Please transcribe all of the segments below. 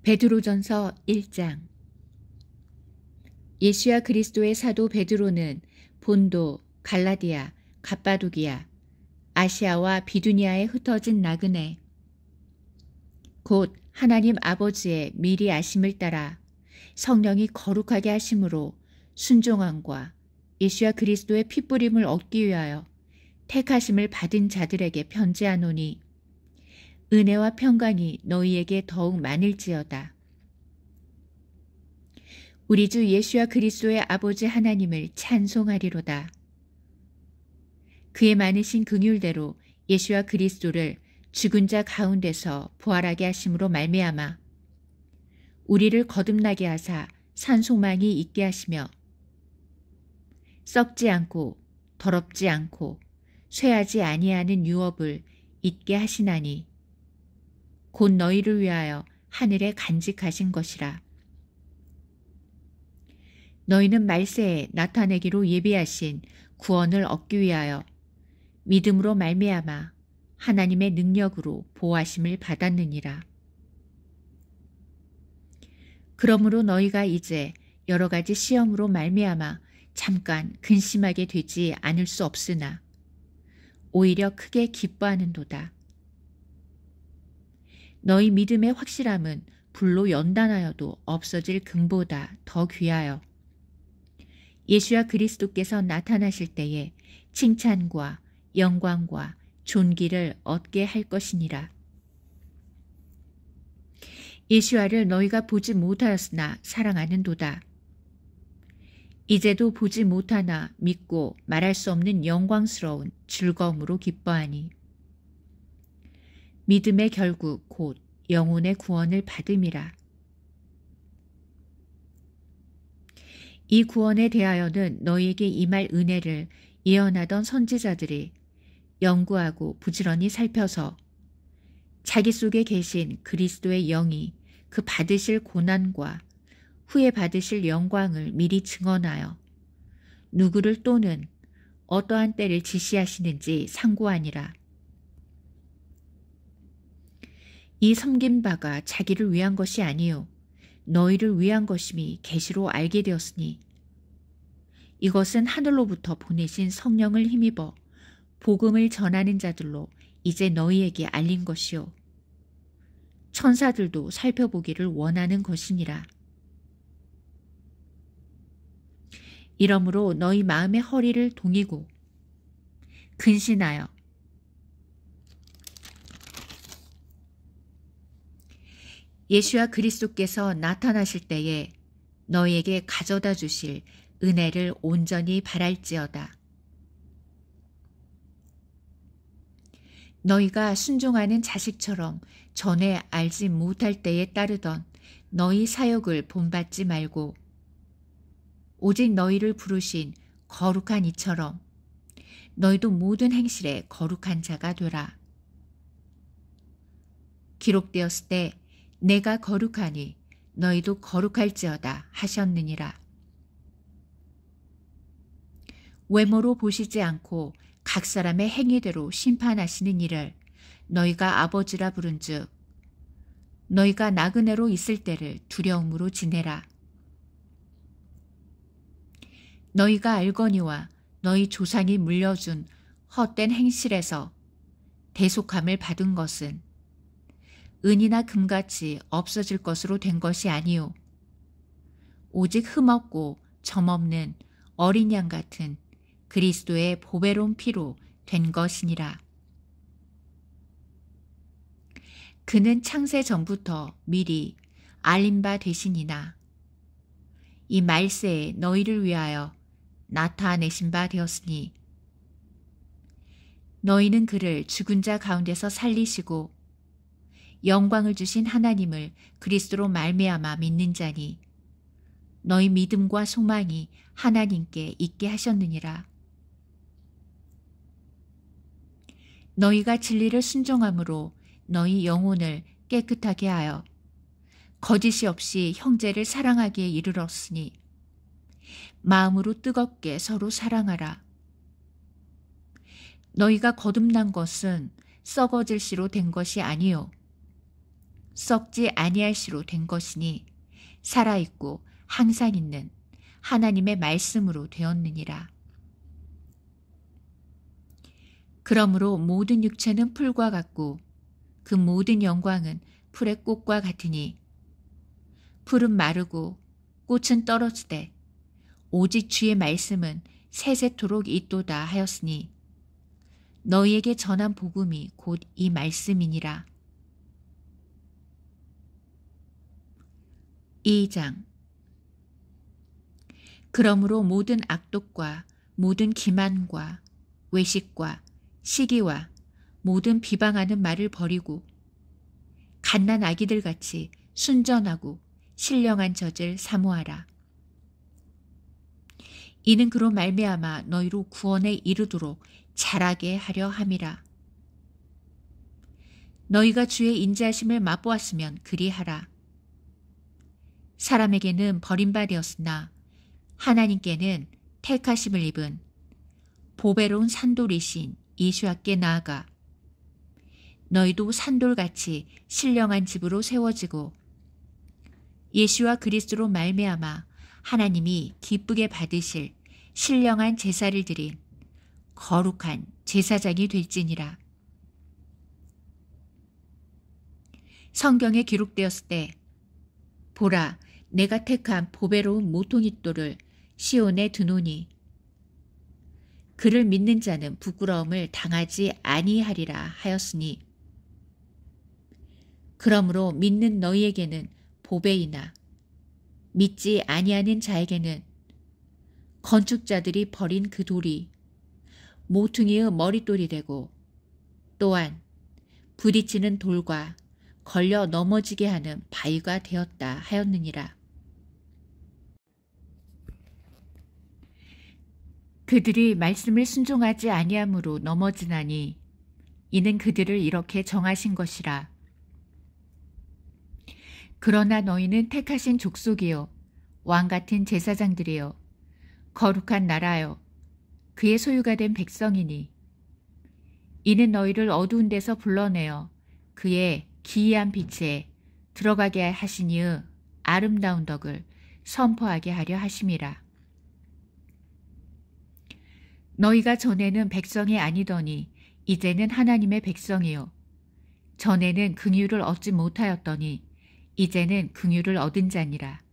베드로전서 1장. 예수야 그리스도의 사도 베드로는 본도, 갈라디아, 갑바도기아, 아시아와 비두니아에 흩어진 나그네, 곧 하나님 아버지의 미리 아심을 따라 성령이 거룩하게 하심으로 순종함과 예수야 그리스도의 피뿌림을 얻기 위하여 택하심을 받은 자들에게 편지하노니, 은혜와 평강이 너희에게 더욱 많을지어다. 우리 주 예수야 그리스도의 아버지 하나님을 찬송하리로다. 그의 많으신 긍휼대로 예수야 그리스도를 죽은 자 가운데서 부활하게 하심으로 말미암아 우리를 거듭나게 하사 산 소망이 있게 하시며, 썩지 않고 더럽지 않고 쇠하지 아니하는 유업을 잊게 하시나니, 곧 너희를 위하여 하늘에 간직하신 것이라. 너희는 말세에 나타내기로 예비하신 구원을 얻기 위하여 믿음으로 말미암아 하나님의 능력으로 보호하심을 받았느니라. 그러므로 너희가 이제 여러 가지 시험으로 말미암아 잠깐 근심하게 되지 않을 수 없으나 오히려 크게 기뻐하는도다. 너희 믿음의 확실함은 불로 연단하여도 없어질 금보다 더 귀하여 예수야 그리스도께서 나타나실 때에 칭찬과 영광과 존귀를 얻게 할 것이니라. 예수야를 너희가 보지 못하였으나 사랑하는도다. 이제도 보지 못하나 믿고 말할 수 없는 영광스러운 즐거움으로 기뻐하니, 믿음의 결국 곧 영혼의 구원을 받음이라. 이 구원에 대하여는 너희에게 임할 은혜를 예언하던 선지자들이 연구하고 부지런히 살펴서 자기 속에 계신 그리스도의 영이 그 받으실 고난과 후에 받으실 영광을 미리 증언하여 누구를 또는 어떠한 때를 지시하시는지 상고하니라. 이 섬긴 바가 자기를 위한 것이 아니요 너희를 위한 것임이 계시로 알게 되었으니, 이것은 하늘로부터 보내신 성령을 힘입어 복음을 전하는 자들로 이제 너희에게 알린 것이요 천사들도 살펴보기를 원하는 것이니라. 이러므로 너희 마음의 허리를 동이고 근신하여 예수야 그리스도께서 나타나실 때에 너희에게 가져다 주실 은혜를 온전히 바랄지어다. 너희가 순종하는 자식처럼 전에 알지 못할 때에 따르던 너희 사역을 본받지 말고 오직 너희를 부르신 거룩한 이처럼 너희도 모든 행실에 거룩한 자가 되라. 기록되었을 때 내가 거룩하니 너희도 거룩할지어다 하셨느니라. 외모로 보시지 않고 각 사람의 행위대로 심판하시는 이를 너희가 아버지라 부른즉 너희가 나그네로 있을 때를 두려움으로 지내라. 너희가 알거니와 너희 조상이 물려준 헛된 행실에서 대속함을 받은 것은 은이나 금같이 없어질 것으로 된 것이 아니요 오직 흠없고 점없는 어린 양 같은 그리스도의 보배로운 피로 된 것이니라. 그는 창세 전부터 미리 알린 바 되시니나 이 말세에 너희를 위하여 나타내신 바 되었으니, 너희는 그를 죽은 자 가운데서 살리시고 영광을 주신 하나님을 그리스도로 말미암아 믿는 자니, 너희 믿음과 소망이 하나님께 있게 하셨느니라. 너희가 진리를 순종함으로 너희 영혼을 깨끗하게 하여 거짓이 없이 형제를 사랑하기에 이르렀으니, 마음으로 뜨겁게 서로 사랑하라. 너희가 거듭난 것은 썩어질 씨로 된 것이 아니요 썩지 아니할 시로 된 것이니 살아있고 항상 있는 하나님의 말씀으로 되었느니라. 그러므로 모든 육체는 풀과 같고 그 모든 영광은 풀의 꽃과 같으니 풀은 마르고 꽃은 떨어지되 오직 주의 말씀은 세세토록 있도다 하였으니 너희에게 전한 복음이 곧 이 말씀이니라. 2장. 그러므로 모든 악독과 모든 기만과 외식과 시기와 모든 비방하는 말을 버리고 갓난 아기들같이 순전하고 신령한 젖을 사모하라. 이는 그로 말미암아 너희로 구원에 이르도록 자라게 하려 함이라. 너희가 주의 인자하심을 맛보았으면 그리하라. 사람에게는 버림받았으나 하나님께는 택하심을 입은 보배로운 산돌이신 예수께 나아가 너희도 산돌같이 신령한 집으로 세워지고 예수와 그리스도로 말미암아 하나님이 기쁘게 받으실 신령한 제사를 드린 거룩한 제사장이 될지니라. 성경에 기록되었을 때 보라, 내가 택한 보배로운 모퉁이돌을 시온에 두노니 그를 믿는 자는 부끄러움을 당하지 아니하리라 하였으니 그러므로 믿는 너희에게는 보배이나 믿지 아니하는 자에게는 건축자들이 버린 그 돌이 모퉁이의 머릿돌이 되고 또한 부딪히는 돌과 걸려 넘어지게 하는 바위가 되었다 하였느니라. 그들이 말씀을 순종하지 아니함으로 넘어지나니 이는 그들을 이렇게 정하신 것이라. 그러나 너희는 택하신 족속이요 왕같은 제사장들이요 거룩한 나라요 그의 소유가 된 백성이니 이는 너희를 어두운 데서 불러내어 그의 기이한 빛에 들어가게 하시니의 아름다운 덕을 선포하게 하려 하심이라. 너희가 전에는 백성이 아니더니 이제는 하나님의 백성이요 전에는 긍휼을 얻지 못하였더니 이제는 긍휼을 얻은 자니라.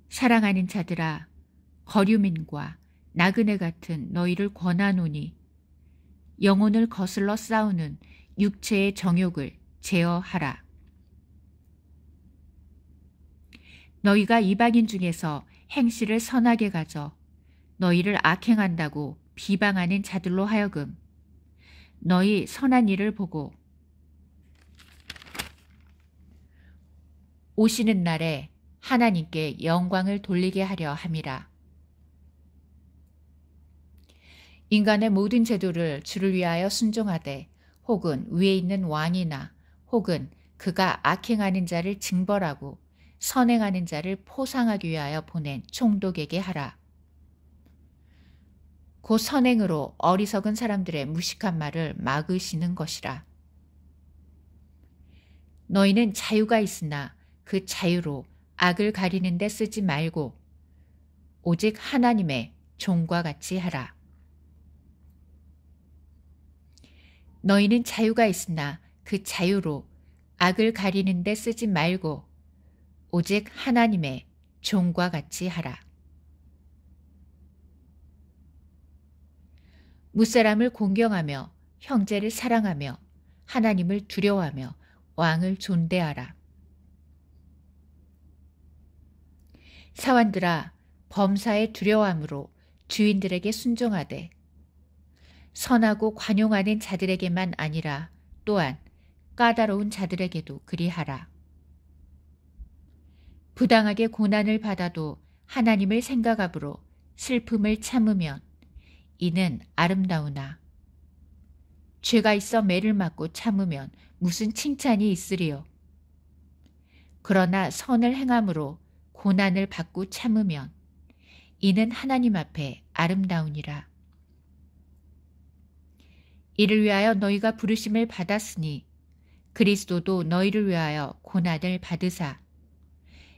사랑하는 자들아 거류민과 나그네 같은 너희를 권하노니 영혼을 거슬러 싸우는 육체의 정욕을 제어하라. 너희가 이방인 중에서 행실을 선하게 가져 너희를 악행한다고 비방하는 자들로 하여금 너희 선한 일을 보고 오시는 날에 하나님께 영광을 돌리게 하려 함이라. 인간의 모든 제도를 주를 위하여 순종하되 혹은 위에 있는 왕이나 혹은 그가 악행하는 자를 징벌하고 선행하는 자를 포상하기 위하여 보낸 총독에게 하라. 곧 선행으로 어리석은 사람들의 무식한 말을 막으시는 것이라. 너희는 자유가 있으나 그 자유로 악을 가리는 데 쓰지 말고 오직 하나님의 종과 같이 하라. 너희는 자유가 있으나 그 자유로 악을 가리는 데 쓰지 말고 오직 하나님의 종과 같이 하라. 무사람을 공경하며 형제를 사랑하며 하나님을 두려워하며 왕을 존대하라. 사환들아 범사에 두려워함으로 주인들에게 순종하되 선하고 관용하는 자들에게만 아니라 또한 까다로운 자들에게도 그리하라. 부당하게 고난을 받아도 하나님을 생각함으로 슬픔을 참으면 이는 아름다우나 죄가 있어 매를 맞고 참으면 무슨 칭찬이 있으리요. 그러나 선을 행함으로 고난을 받고 참으면 이는 하나님 앞에 아름다우니라. 이를 위하여 너희가 부르심을 받았으니 그리스도도 너희를 위하여 고난을 받으사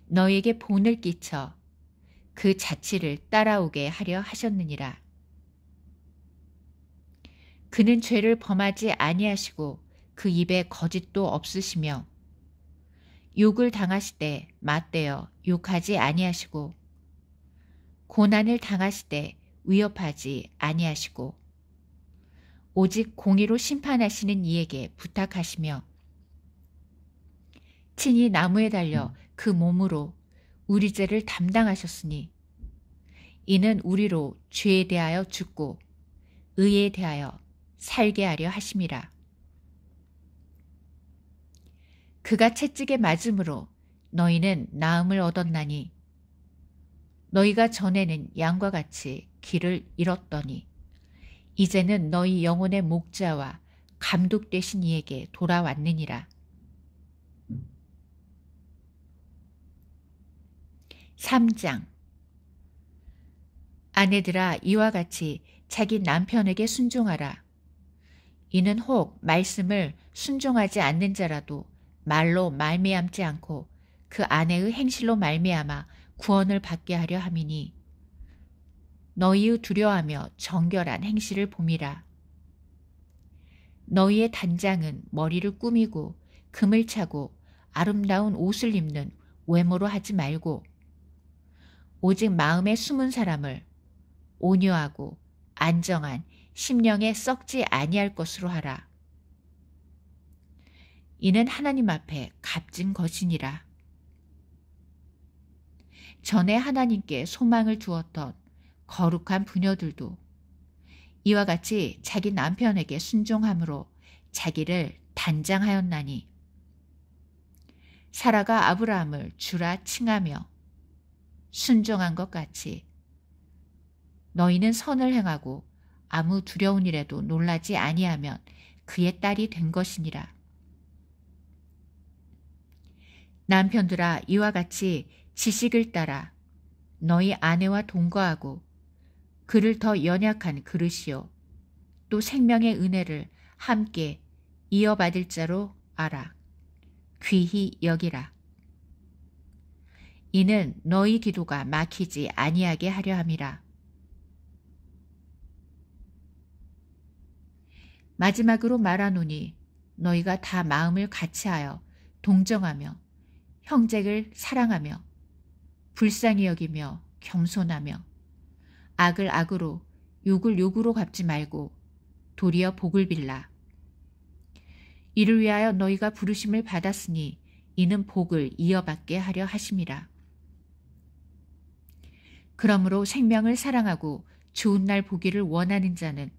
너희에게 본을 끼쳐 그 자취를 따라오게 하려 하셨느니라. 그는 죄를 범하지 아니하시고 그 입에 거짓도 없으시며 욕을 당하시되 맞대어 욕하지 아니하시고 고난을 당하시되 위협하지 아니하시고 오직 공의로 심판하시는 이에게 부탁하시며 친히 나무에 달려 그 몸으로 우리 죄를 담당하셨으니 이는 우리로 죄에 대하여 죽고 의에 대하여 살게 하려 하심이라. 그가 채찍에 맞음으로 너희는 나음을 얻었나니 너희가 전에는 양과 같이 길을 잃었더니 이제는 너희 영혼의 목자와 감독 되신 이에게 돌아왔느니라. 3장. 아내들아, 이와 같이 자기 남편에게 순종하라. 이는 혹 말씀을 순종하지 않는 자라도 말로 말미암지 않고 그 아내의 행실로 말미암아 구원을 받게 하려 함이니 너희의 두려워하며 정결한 행실을 봄이라. 너희의 단장은 머리를 꾸미고 금을 차고 아름다운 옷을 입는 외모로 하지 말고 오직 마음에 숨은 사람을 온유하고 안정한 심령에 썩지 아니할 것으로 하라. 이는 하나님 앞에 값진 것이니라. 전에 하나님께 소망을 두었던 거룩한 부녀들도 이와 같이 자기 남편에게 순종함으로 자기를 단장하였나니 사라가 아브라함을 주라 칭하며 순종한 것 같이 너희는 선을 행하고 아무 두려운 일에도 놀라지 아니하면 그의 딸이 된 것이니라. 남편들아, 이와 같이 지식을 따라 너희 아내와 동거하고 그를 더 연약한 그릇이요 또 생명의 은혜를 함께 이어받을 자로 알아 귀히 여기라. 이는 너희 기도가 막히지 아니하게 하려 함이라. 마지막으로 말하노니 너희가 다 마음을 같이하여 동정하며 형제를 사랑하며 불쌍히 여기며 겸손하며 악을 악으로 욕을 욕으로 갚지 말고 도리어 복을 빌라. 이를 위하여 너희가 부르심을 받았으니 이는 복을 이어받게 하려 하심이라. 그러므로 생명을 사랑하고 좋은 날 보기를 원하는 자는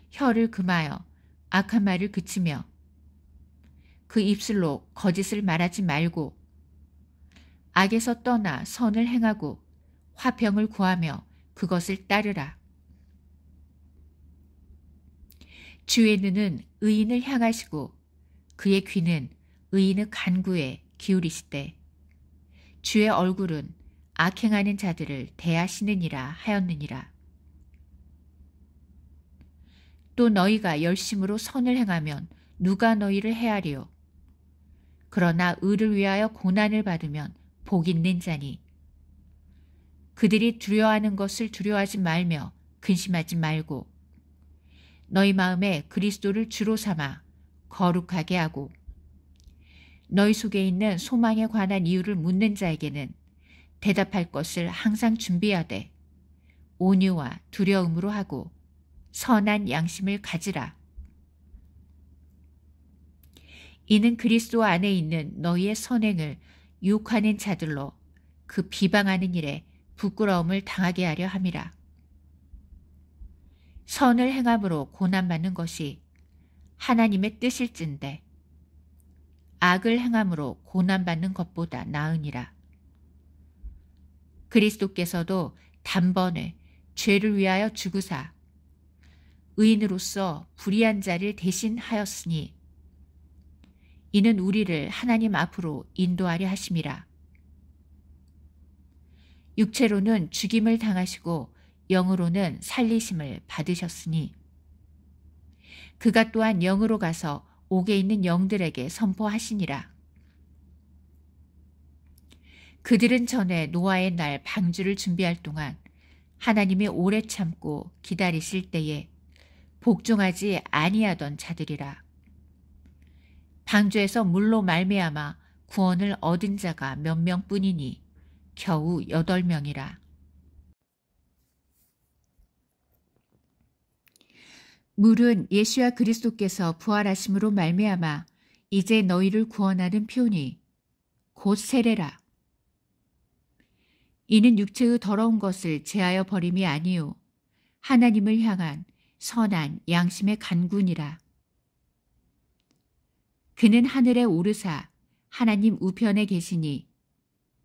혀를 금하여 악한 말을 그치며 그 입술로 거짓을 말하지 말고 악에서 떠나 선을 행하고 화평을 구하며 그것을 따르라. 주의 눈은 의인을 향하시고 그의 귀는 의인의 간구에 기울이시되 주의 얼굴은 악행하는 자들을 대하시느니라 하였느니라. 또 너희가 열심으로 선을 행하면 누가 너희를 해하리요. 그러나 의를 위하여 고난을 받으면 복 있는 자니 그들이 두려워하는 것을 두려워하지 말며 근심하지 말고 너희 마음에 그리스도를 주로 삼아 거룩하게 하고 너희 속에 있는 소망에 관한 이유를 묻는 자에게는 대답할 것을 항상 준비하되 온유와 두려움으로 하고 선한 양심을 가지라. 이는 그리스도 안에 있는 너희의 선행을 유혹하는 자들로 그 비방하는 일에 부끄러움을 당하게 하려 함이라. 선을 행함으로 고난받는 것이 하나님의 뜻일진데 악을 행함으로 고난받는 것보다 나으니라. 그리스도께서도 단번에 죄를 위하여 죽으사 의인으로서 불의한 자를 대신하였으니 이는 우리를 하나님 앞으로 인도하려 하심이라. 육체로는 죽임을 당하시고 영으로는 살리심을 받으셨으니 그가 또한 영으로 가서 옥에 있는 영들에게 선포하시니라. 그들은 전에 노아의 날 방주를 준비할 동안 하나님이 오래 참고 기다리실 때에 복종하지 아니하던 자들이라. 방주에서 물로 말미암아 구원을 얻은 자가 몇 명뿐이니 겨우 8명이라. 물은 예수와 그리스도께서 부활하심으로 말미암아 이제 너희를 구원하는 표니 곧 세례라. 이는 육체의 더러운 것을 제하여 버림이 아니요 하나님을 향한 선한 양심의 간군이라. 그는 하늘에 오르사 하나님 우편에 계시니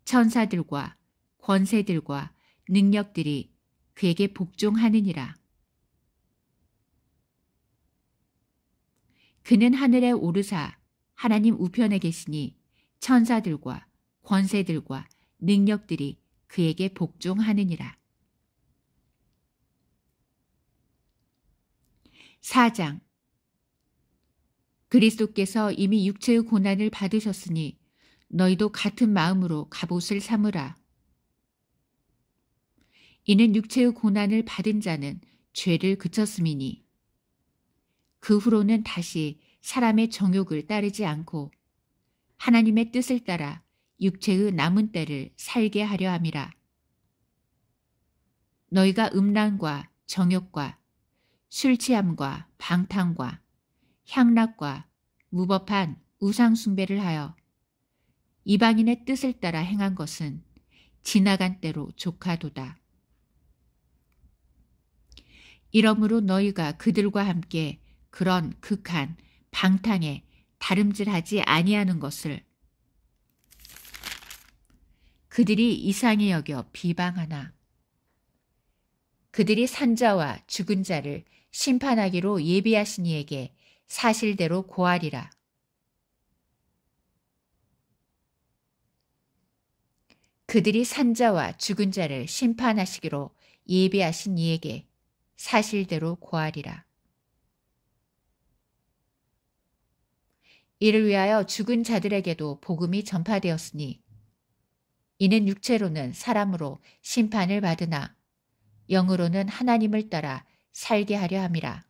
천사들과 권세들과 능력들이 그에게 복종하느니라. 그는 하늘에 오르사 하나님 우편에 계시니 천사들과 권세들과 능력들이 그에게 복종하느니라. 4장. 그리스도께서 이미 육체의 고난을 받으셨으니 너희도 같은 마음으로 갑옷을 삼으라. 이는 육체의 고난을 받은 자는 죄를 그쳤음이니 그 후로는 다시 사람의 정욕을 따르지 않고 하나님의 뜻을 따라 육체의 남은 때를 살게 하려 함이라. 너희가 음란과 정욕과 술 취함과 방탕과 향락과 무법한 우상 숭배를 하여 이방인의 뜻을 따라 행한 것은 지나간 때로 조카도다. 이러므로 너희가 그들과 함께 그런 극한 방탕에 다름질하지 아니하는 것을 그들이 이상히 여겨 비방하나 그들이 산자와 죽은 자를 심판하기로 예비하신 이에게 사실대로 고하리라. 그들이 산자와 죽은 자를 심판하시기로 예비하신 이에게 사실대로 고하리라. 이를 위하여 죽은 자들에게도 복음이 전파되었으니 이는 육체로는 사람으로 심판을 받으나 영으로는 하나님을 따라 살게 하려 함이라.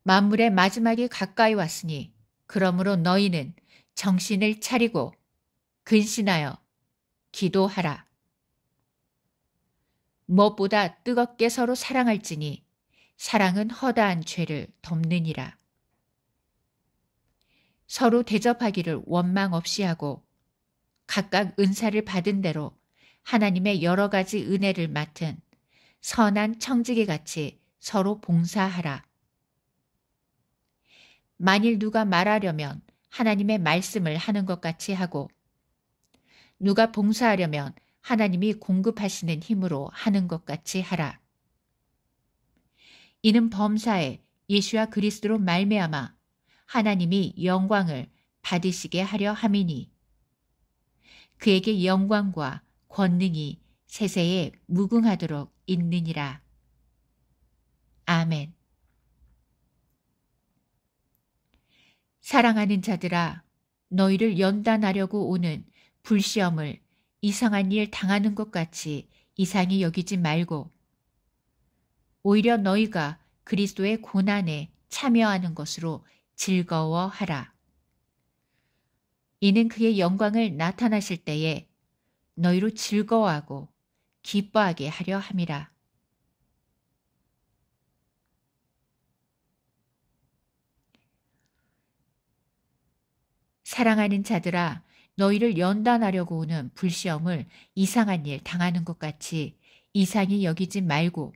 만물의 마지막이 가까이 왔으니 그러므로 너희는 정신을 차리고 근신하여 기도하라. 무엇보다 뜨겁게 서로 사랑할지니 사랑은 허다한 죄를 덮느니라. 서로 대접하기를 원망 없이 하고 각각 은사를 받은 대로 하나님의 여러 가지 은혜를 맡은 선한 청지기 같이 서로 봉사하라. 만일 누가 말하려면 하나님의 말씀을 하는 것 같이 하고 누가 봉사하려면 하나님이 공급하시는 힘으로 하는 것 같이 하라. 이는 범사에 예수와 그리스도로 말미암아 하나님이 영광을 받으시게 하려 함이니 그에게 영광과 권능이 세세에 무궁하도록 있느니라. 아멘. 사랑하는 자들아, 너희를 연단하려고 오는 불시험을 이상한 일 당하는 것 같이 이상히 여기지 말고 오히려 너희가 그리스도의 고난에 참여하는 것으로 즐거워하라. 이는 그의 영광을 나타나실 때에 너희로 즐거워하고 기뻐하게 하려 함이라. 사랑하는 자들아, 너희를 연단하려고 오는 불시험을 이상한 일 당하는 것 같이 이상히 여기지 말고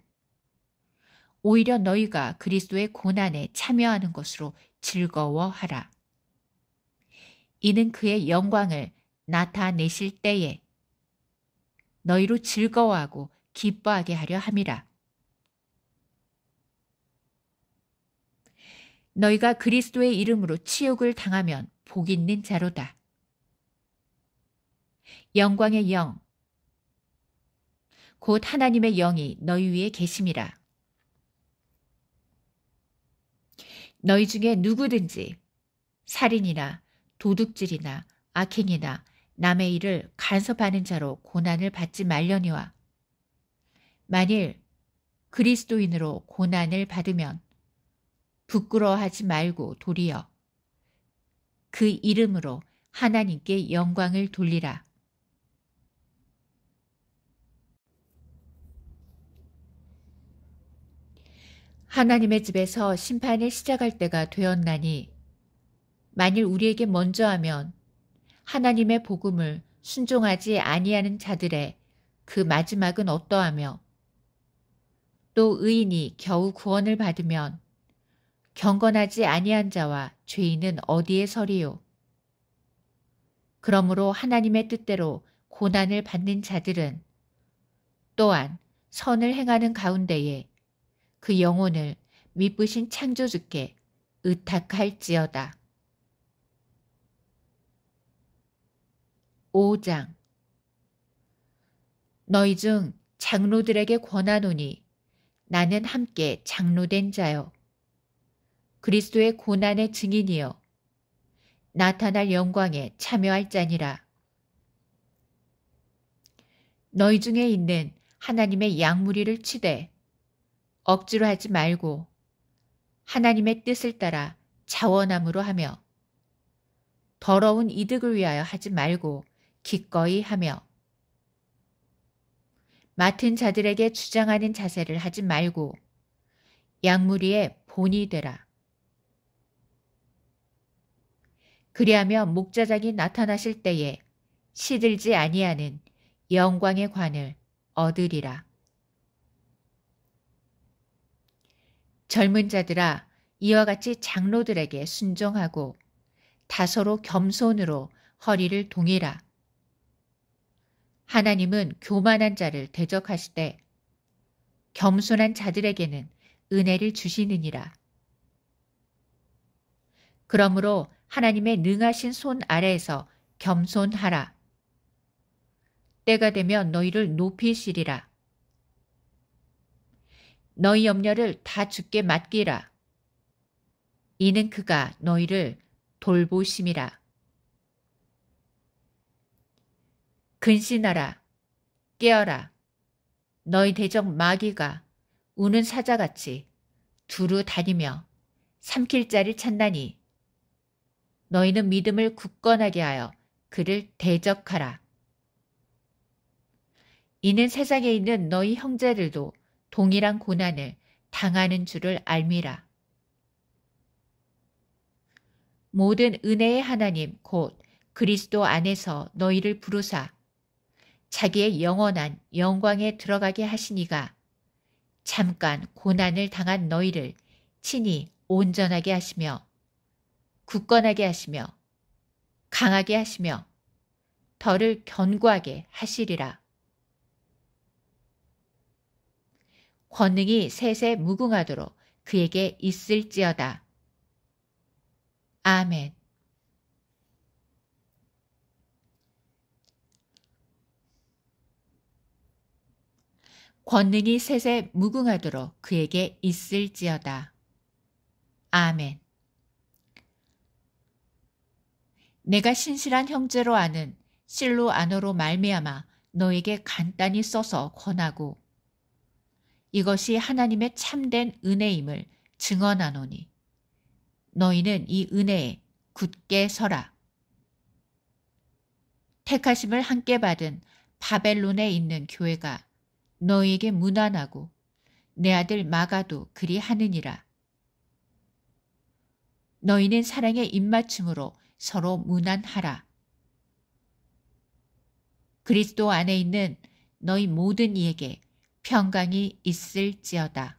오히려 너희가 그리스도의 고난에 참여하는 것으로 즐거워하라. 이는 그의 영광을 나타내실 때에 너희로 즐거워하고 기뻐하게 하려 함이라. 너희가 그리스도의 이름으로 치욕을 당하면 복 있는 자로다. 영광의 영, 곧 하나님의 영이 너희 위에 계심이라. 너희 중에 누구든지 살인이나 도둑질이나 악행이나 남의 일을 간섭하는 자로 고난을 받지 말려니와 만일 그리스도인으로 고난을 받으면 부끄러워하지 말고 도리어 그 이름으로 하나님께 영광을 돌리라. 하나님의 집에서 심판을 시작할 때가 되었나니 만일 우리에게 먼저 하면 하나님의 복음을 순종하지 아니하는 자들의 그 마지막은 어떠하며 또 의인이 겨우 구원을 받으면 경건하지 아니한 자와 죄인은 어디에 서리요. 그러므로 하나님의 뜻대로 고난을 받는 자들은 또한 선을 행하는 가운데에 그 영혼을 미쁘신 창조주께 의탁할지어다. 5장 너희 중 장로들에게 권하노니 나는 함께 장로된 자요. 그리스도의 고난의 증인이요. 나타날 영광에 참여할 자니라. 너희 중에 있는 하나님의 양무리를 치되 억지로 하지 말고 하나님의 뜻을 따라 자원함으로 하며 더러운 이득을 위하여 하지 말고 기꺼이 하며 맡은 자들에게 주장하는 자세를 하지 말고 양무리의 본이 되라. 그리하면 목자장이 나타나실 때에 시들지 아니하는 영광의 관을 얻으리라. 젊은 자들아 이와 같이 장로들에게 순종하고 다소로 겸손으로 허리를 동이라. 하나님은 교만한 자를 대적하시되 겸손한 자들에게는 은혜를 주시느니라. 그러므로 하나님의 능하신 손 아래에서 겸손하라. 때가 되면 너희를 높이시리라. 너희 염려를 다 주께 맡기라. 이는 그가 너희를 돌보심이라. 근신하라. 깨어라. 너희 대적 마귀가 우는 사자같이 두루 다니며 삼킬 자를 찾나니 너희는 믿음을 굳건하게 하여 그를 대적하라. 이는 세상에 있는 너희 형제들도 동일한 고난을 당하는 줄을 알미라. 모든 은혜의 하나님 곧 그리스도 안에서 너희를 부르사 자기의 영원한 영광에 들어가게 하시니가 잠깐 고난을 당한 너희를 친히 온전하게 하시며 굳건하게 하시며 강하게 하시며 덜을 견고하게 하시리라. 권능이 셋에 무궁하도록 그에게 있을지어다. 아멘. 권능이 셋에 무궁하도록 그에게 있을지어다. 아멘. 내가 신실한 형제로 아는 실로아너로 말미암아 너에게 간단히 써서 권하고 이것이 하나님의 참된 은혜임을 증언하노니 너희는 이 은혜에 굳게 서라. 택하심을 함께 받은 바벨론에 있는 교회가 너희에게 문안하고 내 아들 마가도 그리 하느니라. 너희는 사랑의 입맞춤으로 서로 문안하라. 그리스도 안에 있는 너희 모든 이에게 평강이 있을지어다.